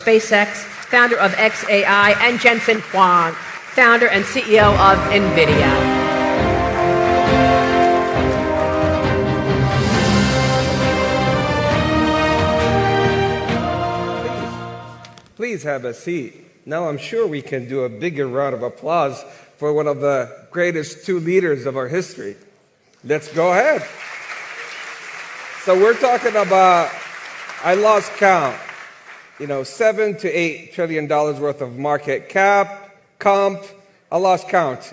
SpaceX, founder of xAI, and Jensen Huang, founder and CEO of NVIDIA. Please have a seat. Now I'm sure we can do a bigger round of applause for one of the greatest two leaders of our history. Let's go ahead. So we're talking about, I lost count, $7 to $8 trillion worth of market cap, comp, I lost count.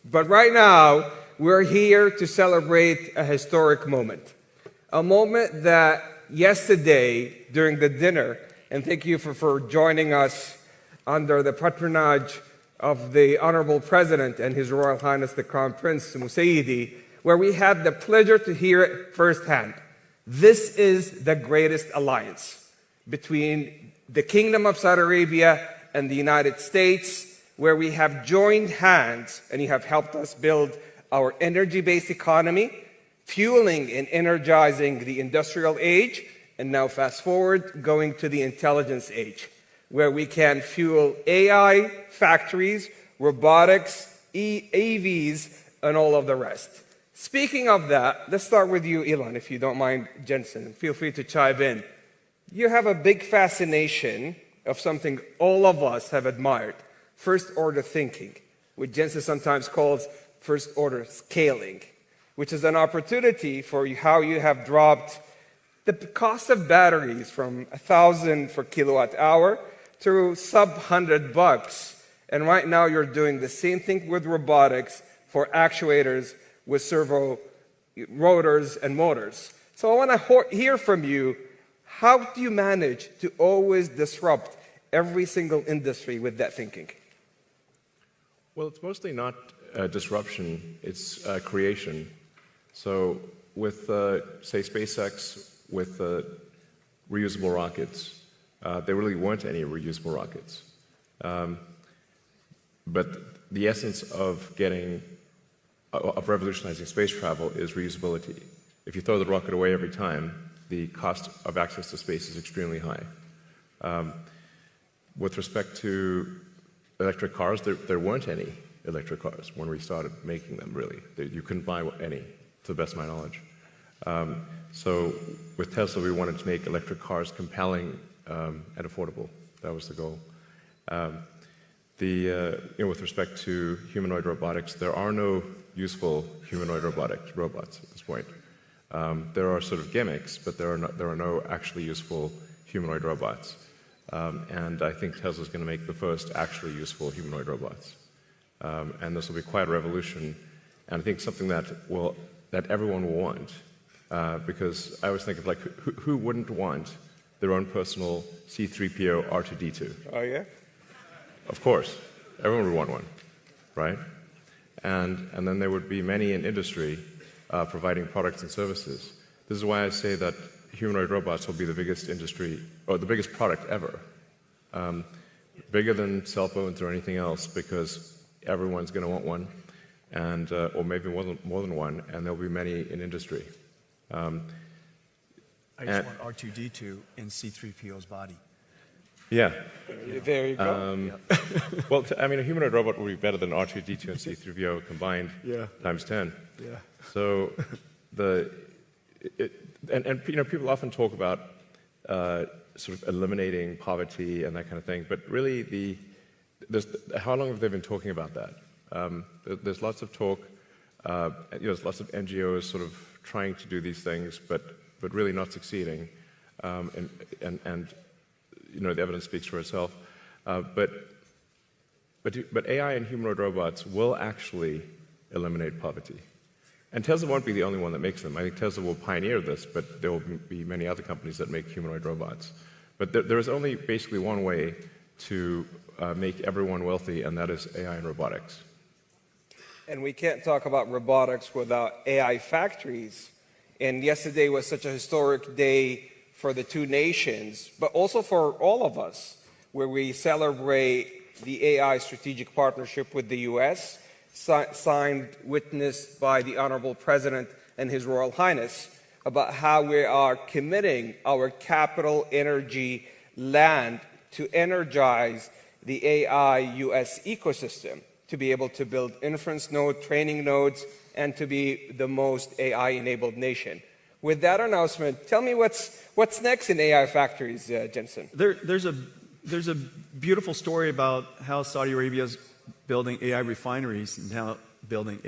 But right now, we're here to celebrate a historic moment. A moment that yesterday during the dinner, and thank you for joining us under the patronage of the Honorable President and His Royal Highness the Crown Prince Musaidi, where we had the pleasure to hear it firsthand. This is the greatest alliance between the Kingdom of Saudi Arabia and the United States, where we have joined hands and you have helped us build our energy-based economy, fueling and energizing the industrial age, and now fast forward, going to the intelligence age, where we can fuel AI factories, robotics, AVs, and all of the rest. Speaking of that, let's start with you, Elon, if you don't mind, Jensen. Feel free to chime in. You have a big fascination of something all of us have admired, first-order thinking, which Jensen sometimes calls first-order scaling, which is an opportunity for how you have dropped the cost of batteries from 1,000 for kilowatt hour to sub $100. And right now you're doing the same thing with robotics for actuators with servo rotors and motors. So I want to hear from you, how do you manage to always disrupt every single industry with that thinking? Well, it's mostly not disruption, it's creation. So with, say, SpaceX, with reusable rockets, there really weren't any reusable rockets. But the essence of revolutionizing space travel is reusability. If you throw the rocket away every time, the cost of access to space is extremely high. With respect to electric cars, there weren't any electric cars when we started making them, really. You couldn't buy any, to the best of my knowledge. So with Tesla, we wanted to make electric cars compelling and affordable. That was the goal. With respect to humanoid robotics, there are no useful humanoid robots at this point. There are sort of gimmicks, but there are no actually useful humanoid robots. And I think Tesla's going to make the first actually useful humanoid robots. And this will be quite a revolution, and I think something that everyone will want. Because I always think of who wouldn't want their own personal C-3PO R2-D2? Oh yeah? Of course, everyone would want one, right? And then there would be many in industry providing products and services. This is why I say that humanoid robots will be the biggest industry, or the biggest product ever. Bigger than cell phones or anything else, because everyone's going to want one, and or maybe more than one, and there'll be many in industry. I just want R2-D2 in C-3PO's body. Yeah. There you go. Well, a humanoid robot would be better than R2-D2 and C-3PO combined times 10. Yeah. So people often talk about sort of eliminating poverty and that kind of thing, but really how long have they been talking about that? There's lots of talk. There's lots of NGOs sort of trying to do these things, but really not succeeding. The evidence speaks for itself. But AI and humanoid robots will actually eliminate poverty. And Tesla won't be the only one that makes them. I think Tesla will pioneer this, but there will be many other companies that make humanoid robots. But there is only basically one way to make everyone wealthy, and that is AI and robotics. And we can't talk about robotics without AI factories. And yesterday was such a historic day for the two nations, but also for all of us, where we celebrate the AI strategic partnership with the US, signed, witnessed by the Honorable President and His Royal Highness, about how we are committing our capital, energy, land to energize the AI US ecosystem to be able to build inference nodes, training nodes, and to be the most AI-enabled nation. With that announcement, tell me what's next in AI factories, Jensen. There's a beautiful story about how Saudi Arabia is building AI refineries and now building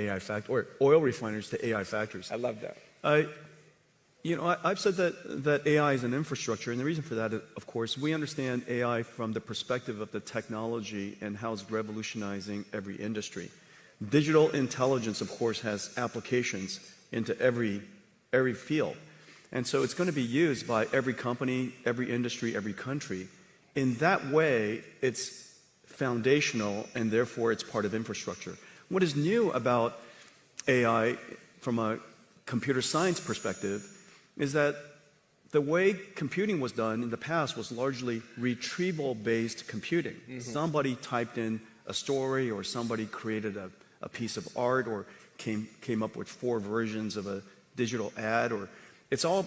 or oil refineries to AI factories. I love that. I've said that AI is an infrastructure, and the reason for that, of course, we understand AI from the perspective of the technology and how it's revolutionizing every industry. Digital intelligence, of course, has applications into every field. And so it's going to be used by every company, every industry, every country. In that way, it's foundational, and therefore it's part of infrastructure. What is new about AI from a computer science perspective is that the way computing was done in the past was largely retrieval-based computing. Mm-hmm. Somebody typed in a story, or somebody created a piece of art, or came up with 4 versions of a digital ad, or it's all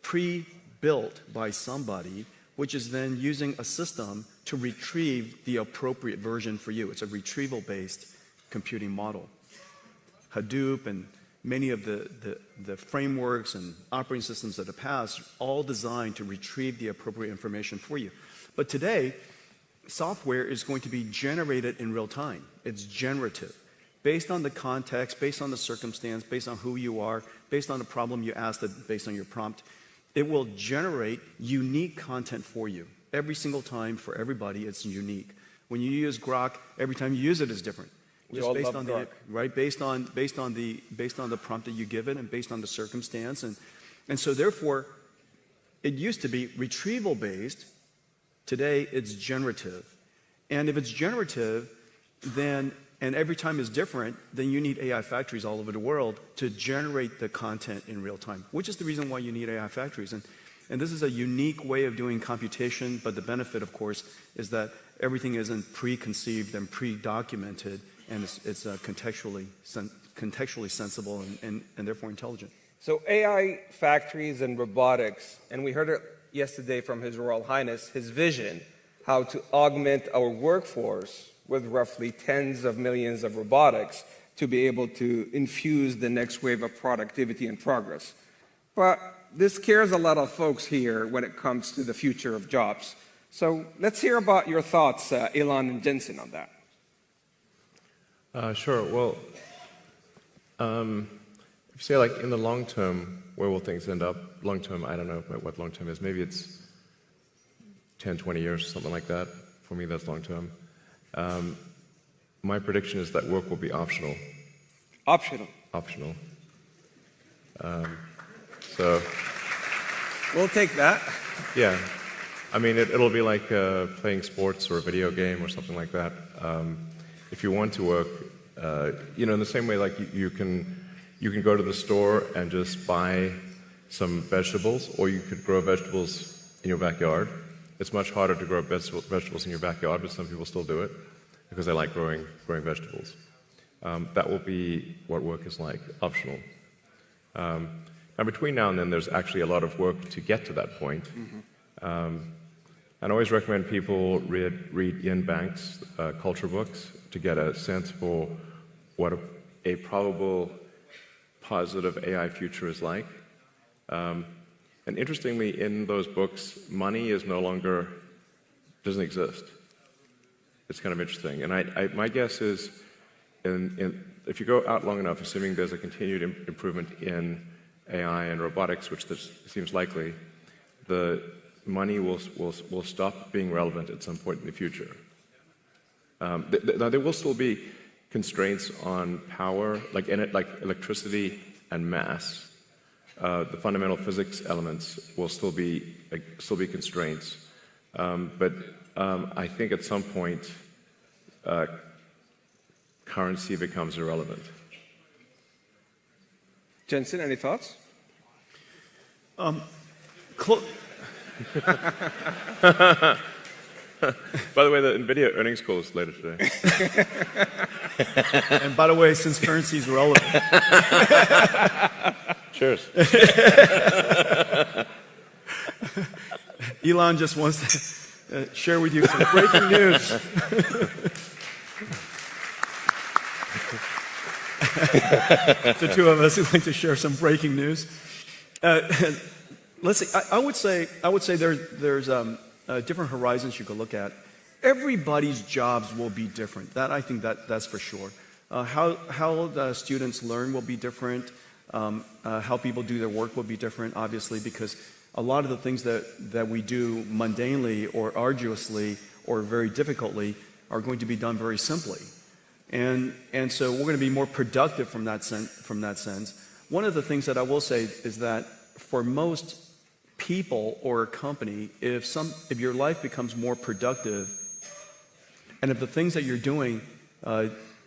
pre-built by somebody, which is then using a system to retrieve the appropriate version for you. It's a retrieval-based computing model. Hadoop and many of the frameworks and operating systems of the past, all designed to retrieve the appropriate information for you. But today, software is going to be generated in real time. It's generative. Based on the context, based on the circumstance, based on who you are, based on the problem you asked, based on your prompt, it will generate unique content for you. Every single time, for everybody, it's unique. When you use Grok, every time you use it is different. Just based on the based on the prompt that you give it, and based on the circumstance, and so therefore, it used to be retrieval based. Today, it's generative, and if it's generative, then and every time is different, then you need AI factories all over the world to generate the content in real time, which is the reason why you need AI factories. And this is a unique way of doing computation, but the benefit, of course, is that everything isn't preconceived and pre-documented, and it's contextually sensible and therefore intelligent. So AI factories and robotics, and we heard it yesterday from His Royal Highness, his vision, how to augment our workforce with roughly tens of millions of robotics to be able to infuse the next wave of productivity and progress. But this scares a lot of folks here when it comes to the future of jobs. So let's hear about your thoughts, Elon and Jensen, on that. Sure. Well, if you say, like, in the long term, where will things end up? Long term, I don't know what long term is. Maybe it's 10, 20 years, something like that. For me, that's long term. My prediction is that work will be optional. Optional. Optional. So we'll take that. Yeah. I mean, it'll be like playing sports or a video game or something like that. If you want to work, in the same way, like you can go to the store and just buy some vegetables, or you could grow vegetables in your backyard. It's much harder to grow vegetables in your backyard, but some people still do it because they like growing vegetables. That will be what work is like, optional. Now, between now and then, there's actually a lot of work to get to that point. Mm-hmm. I always recommend people read Ian Banks' culture books to get a sense for what a probable positive AI future is like. And interestingly, in those books, money is doesn't exist. It's kind of interesting. And my guess is, if you go out long enough, assuming there's a continued improvement in AI and robotics, which seems likely, the money will stop being relevant at some point in the future. Now, there will still be constraints on power, like electricity and mass. The fundamental physics elements will still be constraints. But I think at some point, currency becomes irrelevant. Jensen, any thoughts? By the way, the NVIDIA earnings call is later today. And by the way, since currency is relevant. Cheers. Elon just wants share with you some breaking news. The two of us would like to share some breaking news. Let's see. I would say there's different horizons you could look at. Everybody's jobs will be different. I think that's for sure. How the students learn will be different. How people do their work will be different, obviously, because a lot of the things that we do mundanely or arduously or very difficultly are going to be done very simply. And so we're going to be more productive from that sense. One of the things that I will say is that for most people or a company, if your life becomes more productive, and if the things that you're doing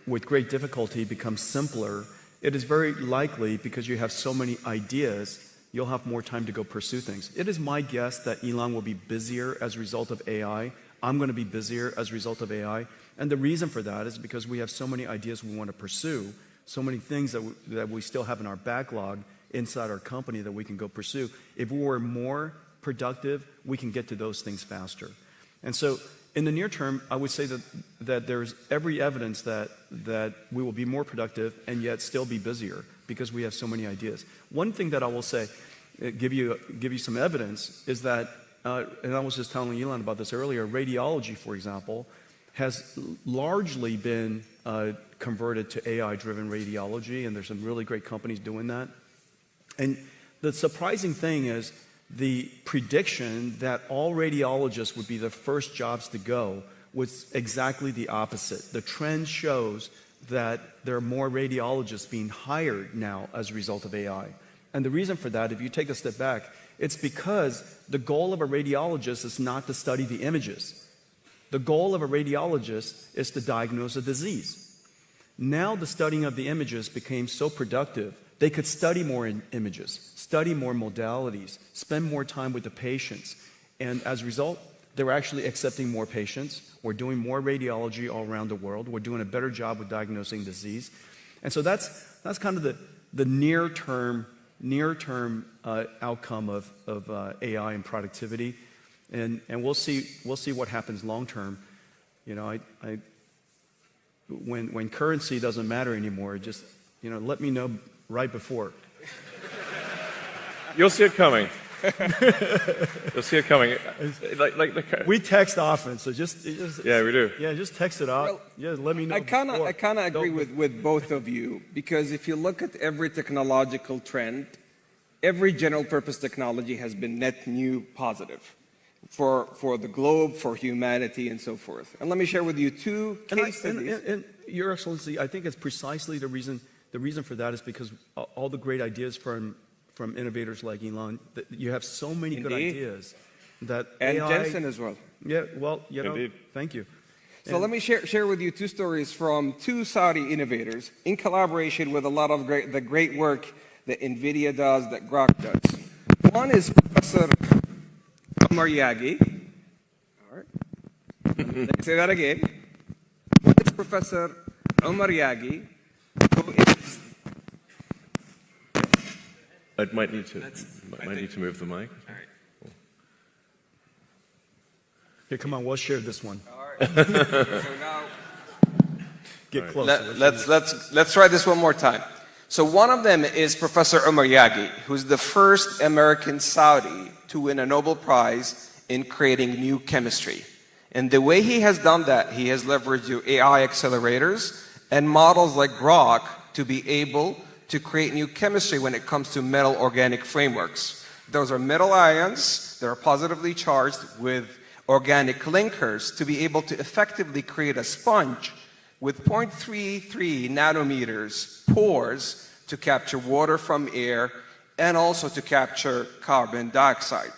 with great difficulty become simpler, it is very likely, because you have so many ideas, you'll have more time to go pursue things. It is my guess that Elon will be busier as a result of AI. I'm going to be busier as a result of AI. And the reason for that is because we have so many ideas we want to pursue, so many things that we still have in our backlog inside our company that we can go pursue. If we were more productive, we can get to those things faster. And so in the near term, I would say that there's every evidence that we will be more productive and yet still be busier because we have so many ideas. One thing that I will say, give you some evidence, is that, and I was just telling Elon about this earlier, radiology, for example, has largely been converted to AI-driven radiology, and there's some really great companies doing that. And the surprising thing is the prediction that all radiologists would be the first jobs to go was exactly the opposite. The trend shows that there are more radiologists being hired now as a result of AI. And the reason for that, if you take a step back, it's because the goal of a radiologist is not to study the images. The goal of a radiologist is to diagnose a disease. Now the studying of the images became so productive, they could study more images, study more modalities, spend more time with the patients. And as a result, they're actually accepting more patients. We're doing more radiology all around the world. We're doing a better job with diagnosing disease. And so that's kind of the near-term outcome of AI and productivity. And we'll see what happens long-term. You know, when currency doesn't matter anymore, just, you know, let me know right before. You'll see it coming. You'll see it coming. We text often, so just yeah, we do. Yeah, just text it out. Well, yeah, let me know. I kind of agree with both of you, because if you look at every technological trend, every general purpose technology has been net new positive for the globe, for humanity, and so forth. And let me share with you two case studies. And Your Excellency, I think it's precisely the reason for that is because all the great ideas from innovators like Elon, you have so many good ideas that and AI, Jensen as well. Yeah, well, you know, Indeed. thank you. So let me share with you two stories from two Saudi innovators in collaboration with a lot of the great work that NVIDIA does, that Grok does. One is Professor Omar Yagi. All right. Let me say that again. One is Professor Omar Yagi, who is... I might need to move the mic. All right. Cool. Here, come on, we'll share this one. All right. So now... Get closer. Let's try this one more time. So one of them is Professor Omar Yagi, who's the first American Saudi to win a Nobel Prize in creating new chemistry. And the way he has done that, he has leveraged AI accelerators and models like Grok to be able to create new chemistry when it comes to metal organic frameworks. Those are metal ions that are positively charged with organic linkers to be able to effectively create a sponge with 0.33 nanometers pores to capture water from air and also to capture carbon dioxide.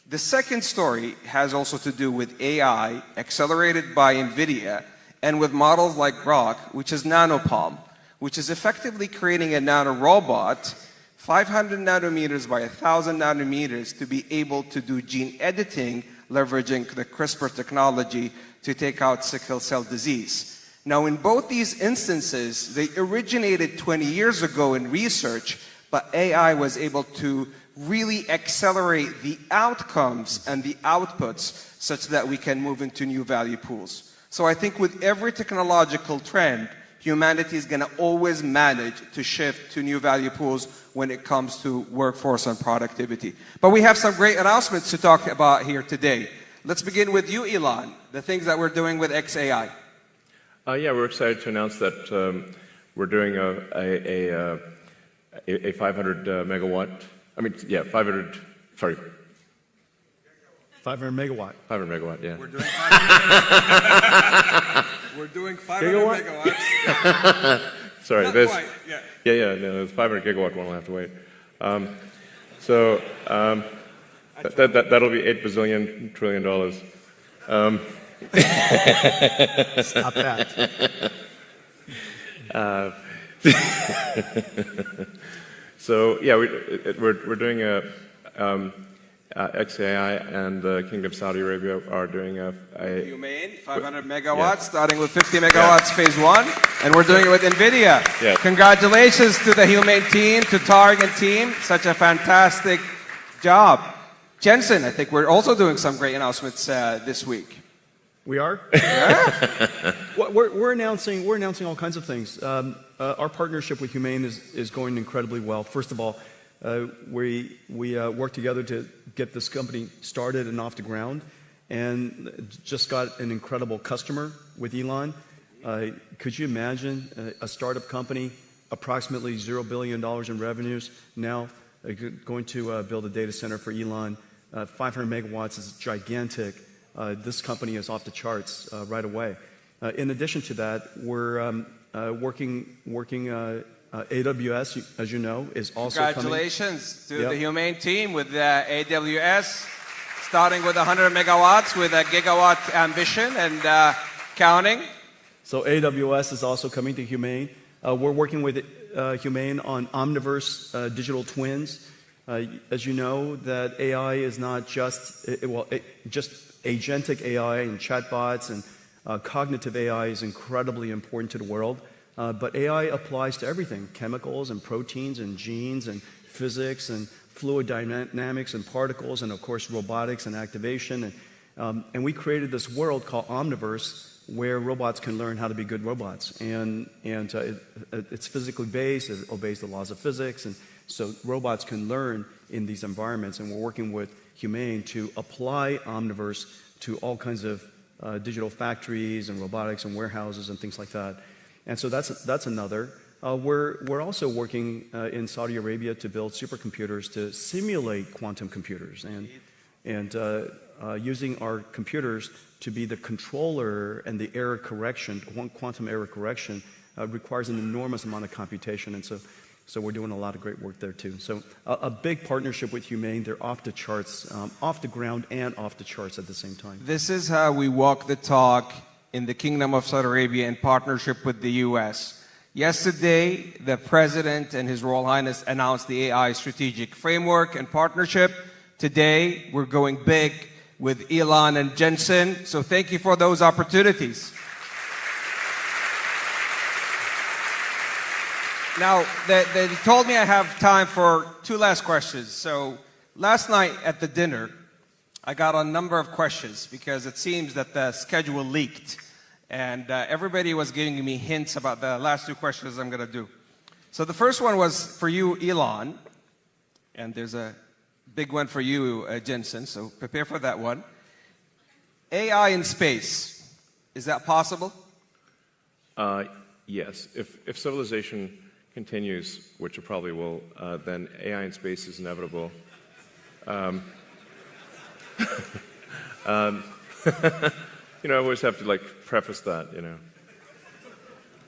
The second story has also to do with AI accelerated by NVIDIA and with models like Grok, which is nanopalm, which is effectively creating a nanorobot 500 nanometers by 1,000 nanometers to be able to do gene editing, leveraging the CRISPR technology to take out sickle cell disease. Now, in both these instances, they originated 20 years ago in research, but AI was able to really accelerate the outcomes and the outputs such that we can move into new value pools. So I think with every technological trend, humanity is going to always manage to shift to new value pools when it comes to workforce and productivity. But we have some great announcements to talk about here today. Let's begin with you, Elon, the things that we're doing with XAI. Yeah, we're excited to announce that we're doing a 500 megawatt. I mean, yeah, 500. Sorry. 500 megawatt. 500 megawatt. Yeah. We're doing 500 megawatts. Sorry. Not This. quite, yeah. Yeah. No, the 500 gigawatt one will have to wait. That'll be $8 bazillion trillion. Stop that. So yeah, we're doing a XAI, and the Kingdom of Saudi Arabia are doing a Humane, 500 megawatts, starting with 50 megawatts, phase one, and we're doing it with NVIDIA. Yeah. Congratulations to the Humane team, to Targ and team, such a fantastic job. Jensen, I think we're also doing some great announcements this week. We are? Yeah. Well, we're announcing all kinds of things. Our partnership with Humane is going incredibly well. First of all, we work together to get this company started and off the ground, and just got an incredible customer with Elon. Could you imagine a startup company, approximately $0 billion in revenues, now going to build a data center for Elon? 500 megawatts is gigantic. This company is off the charts right away. In addition to that, we're working AWS, as you know, is also Congratulations to the Humane team with AWS, starting with 100 megawatts with a gigawatt ambition and counting. So AWS is also coming to Humane. We're working with Humane on Omniverse digital twins. As you know, that AI is not just just agentic AI and chatbots, and cognitive AI is incredibly important to the world. But AI applies to everything: chemicals and proteins and genes and physics and fluid dynamics and particles, and of course robotics and activation. And we created this world called Omniverse, where robots can learn how to be good robots. And it's physically based, it obeys the laws of physics, and so robots can learn in these environments. And we're working with Humane to apply Omniverse to all kinds of digital factories and robotics and warehouses and things like that. And so that's another. We're also working in Saudi Arabia to build supercomputers to simulate quantum computers, and using our computers to be the controller and the error correction. Quantum error correction requires an enormous amount of computation, and so we're doing a lot of great work there too. So a big partnership with Humane. They're off the charts, off the ground and off the charts at the same time. This is how we walk the talk in the Kingdom of Saudi Arabia in partnership with the US. Yesterday, the President and His Royal Highness announced the AI strategic framework and partnership. Today, we're going big with Elon and Jensen. So thank you for those opportunities. Now, they told me I have time for two last questions. So last night at the dinner, I got a number of questions because it seems that the schedule leaked. And everybody was giving me hints about the last two questions I'm going to do. So the first one was for you, Elon. And there's a big one for you, Jensen. So prepare for that one. AI in space, is that possible? Yes. If civilization continues, which it probably will, then AI in space is inevitable. You know, I always have to preface that. You know,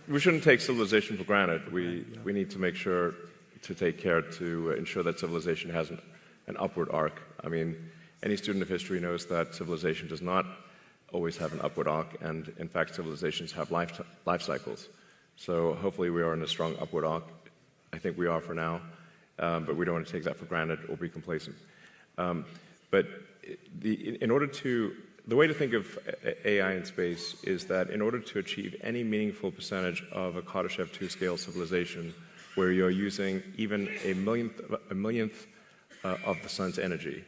we shouldn't take civilization for granted. We need to make sure to take care to ensure that civilization has an upward arc. I mean, any student of history knows that civilization does not always have an upward arc, and in fact, civilizations have life cycles. So hopefully we are in a strong upward arc. I think we are for now, but we don't want to take that for granted or be complacent. But the way to think of AI in space is that in order to achieve any meaningful percentage of a Kardashev 2 scale civilization, where you're using even a millionth of the sun's energy,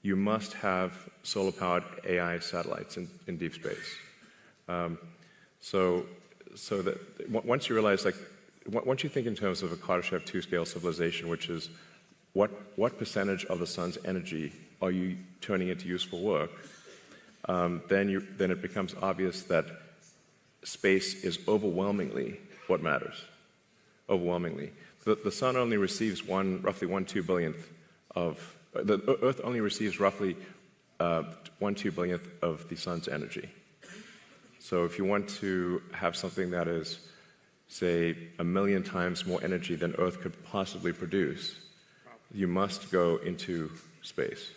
you must have solar-powered AI satellites in deep space. So that once you realize, like, once you think in terms of a Kardashev 2-scale civilization, which is what percentage of the sun's energy are you turning into useful work, then it becomes obvious that space is overwhelmingly what matters. Overwhelmingly, the sun only receives roughly 1/2 billionth of the Earth only receives roughly 1/2 billionth of the sun's energy. So if you want to have something that is, say, 1,000,000 times more energy than Earth could possibly produce, you must go into space.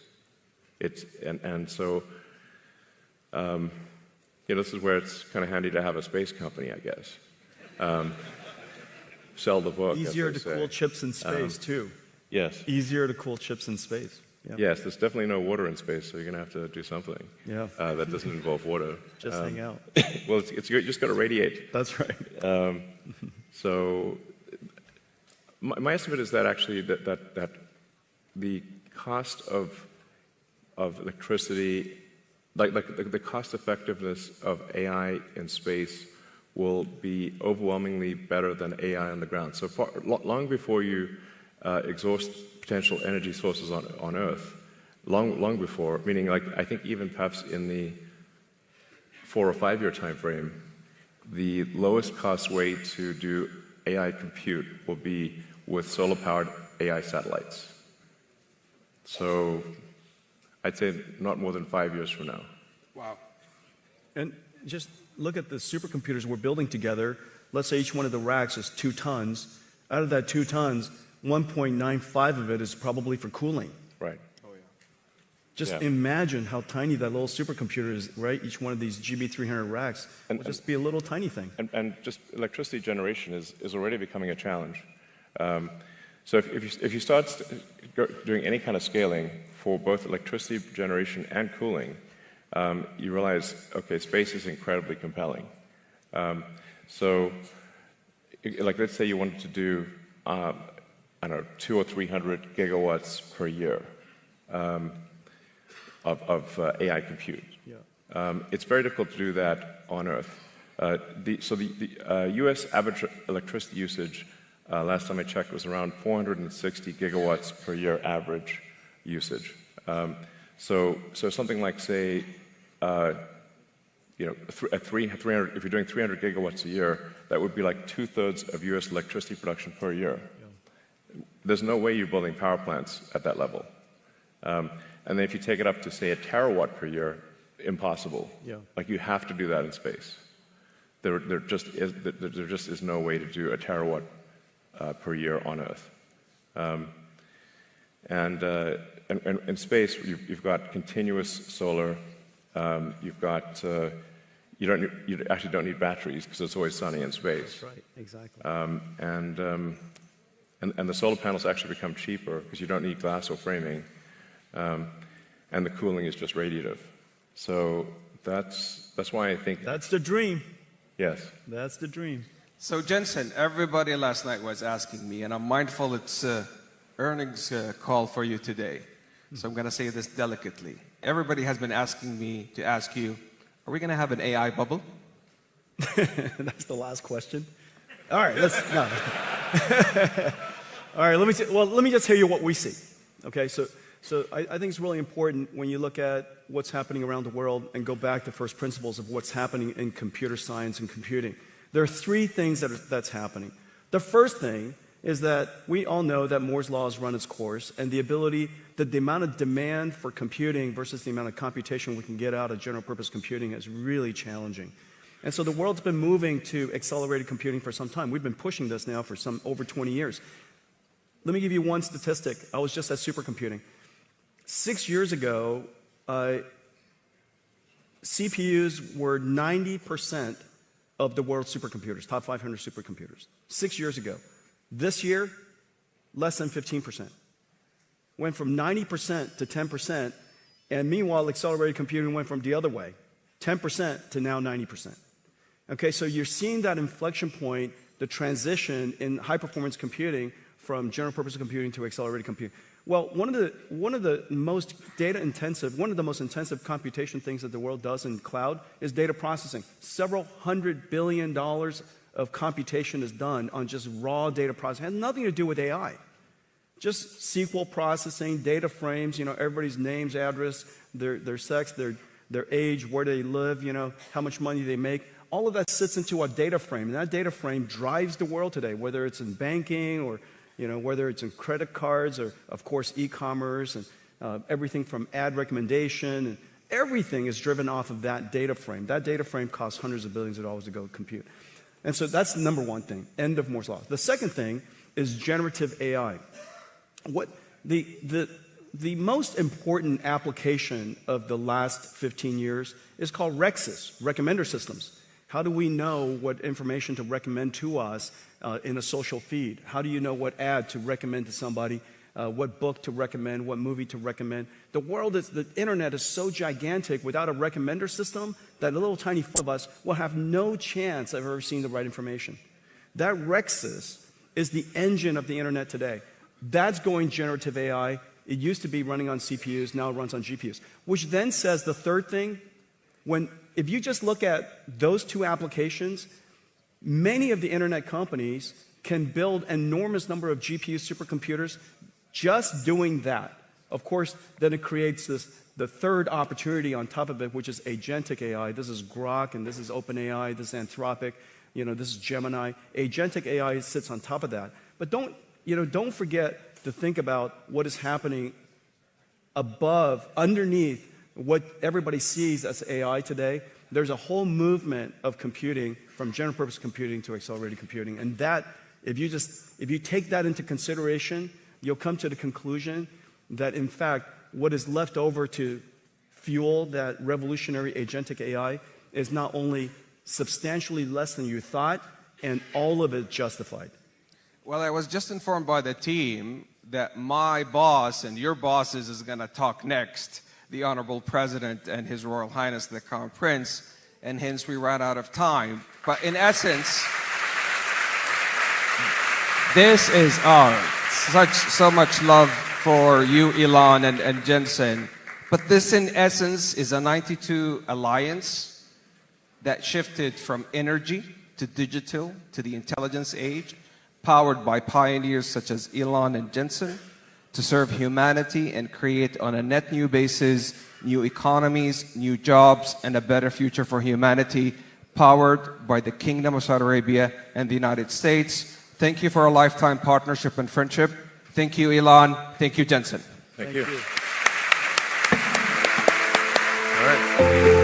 So this is where it's kind of handy to have a space company, I guess. Sell the book. Easier to cool chips in space, too. Yes. Easier to cool chips in space. Yeah. Yes, there's definitely no water in space, so you're going to have to do something that doesn't involve water. Just hang out. Well, you just got to radiate. That's right. So my estimate is that actually that the cost of electricity, like the cost effectiveness of AI in space will be overwhelmingly better than AI on the ground. So long before you exhaust potential energy sources on Earth, long before, meaning, like, I think even perhaps in the 4 or 5 year time frame, the lowest cost way to do AI compute will be with solar-powered AI satellites. So I'd say not more than 5 years from now. Wow. And just look at the supercomputers we're building together. Let's say each one of the racks is 2 tons. Out of that 2 tons, 1.95 of it is probably for cooling. Right. Just imagine how tiny that little supercomputer is, right? Each one of these GB300 racks will just be a little tiny thing. And just electricity generation is already becoming a challenge. So if you start doing any kind of scaling for both electricity generation and cooling, you realize, okay, space is incredibly compelling. So, like, let's say you wanted to do, I don't know, 200 or 300 gigawatts per year of AI compute. It's very difficult to do that on Earth. The U.S. average electricity usage, last time I checked, was around 460 gigawatts per year average usage. So something like, say, if you're doing 300 gigawatts a year, that would be like 2/3 of U.S. electricity production per year. There's no way you're building power plants at that level. And then if you take it up to, say, 1 terawatt per year, impossible. Like, you have to do that in space. There just is no way to do 1 terawatt per year on Earth. And in space, you've got continuous solar. You've got you actually don't need batteries because it's always sunny in space. That's right, exactly. And the solar panels actually become cheaper because you don't need glass or framing, and the cooling is just radiative. So that's why I think that's the dream. Yes, that's the dream. So Jensen, everybody last night was asking me, and I'm mindful it's earnings call for you today. So I'm going to say this delicately. Everybody has been asking me to ask you, are we going to have an AI bubble? That's the last question. All right, no. All right, let me just tell you what we see. Okay, so I think it's really important when you look at what's happening around the world and go back to first principles of what's happening in computer science and computing. There are 3 things that's happening. The first thing is that we all know that Moore's law has run its course, and the amount of demand for computing versus the amount of computation we can get out of general purpose computing is really challenging. And so the world's been moving to accelerated computing for some time. We've been pushing this now for over 20 years. Let me give you one statistic. I was just at supercomputing. 6 years ago, CPUs were 90% of the world's supercomputers, top 500 supercomputers. 6 years ago. This year, less than 15%. Went from 90% to 10%, and meanwhile, accelerated computing went from the other way, 10% to now 90%. Okay, so you're seeing that inflection point, the transition in high-performance computing from general-purpose computing to accelerated computing. Well, one of the most intensive computation things that the world does in cloud is data processing. Several $100 billion of computation is done on just raw data processing. It has nothing to do with AI. Just SQL processing, data frames, everybody's names, address, their sex, their age, where they live, how much money they make. All of that sits into a data frame, and that data frame drives the world today, whether it's in banking or whether it's in credit cards or, of course, e-commerce and everything from ad recommendation. And everything is driven off of that data frame. That data frame costs hundreds of billions of dollars to go compute. And so that's the number one thing, end of Moore's law. The second thing is generative AI. What the most important application of the last 15 years is called REXs, recommender systems. How do we know what information to recommend to us in a social feed? How do you know what ad to recommend to somebody, what book to recommend, what movie to recommend? The internet is so gigantic without a recommender system that a little tiny of us will have no chance of ever seeing the right information. That REXs is the engine of the internet today. That's going generative AI. It used to be running on CPUs, now it runs on GPUs. Which then says the third thing, if you just look at those two applications, many of the internet companies can build an enormous number of GPU supercomputers just doing that. Of course, then it creates the third opportunity on top of it, which is agentic AI. This is Grok, and this is OpenAI, this is Anthropic, this is Gemini. Agentic AI sits on top of that. But don't forget to think about what is happening underneath what everybody sees as AI today. There's a whole movement of computing from general purpose computing to accelerated computing. And that, if you take that into consideration, you'll come to the conclusion that, in fact, what is left over to fuel that revolutionary agentic AI is not only substantially less than you thought, and all of it justified. Well, I was just informed by the team that my boss and your bosses is going to talk next, the Honorable President and His Royal Highness the Crown Prince, and hence we ran out of time. But in essence, this is so much love for you, Elon and Jensen. But this, in essence, is a 92 alliance that shifted from energy to digital to the intelligence age, powered by pioneers such as Elon and Jensen, to serve humanity and create on a net new basis new economies, new jobs, and a better future for humanity, powered by the Kingdom of Saudi Arabia and the United States. Thank you for a lifetime partnership and friendship. Thank you, Elon. Thank you, Jensen. Thank you. You. All right.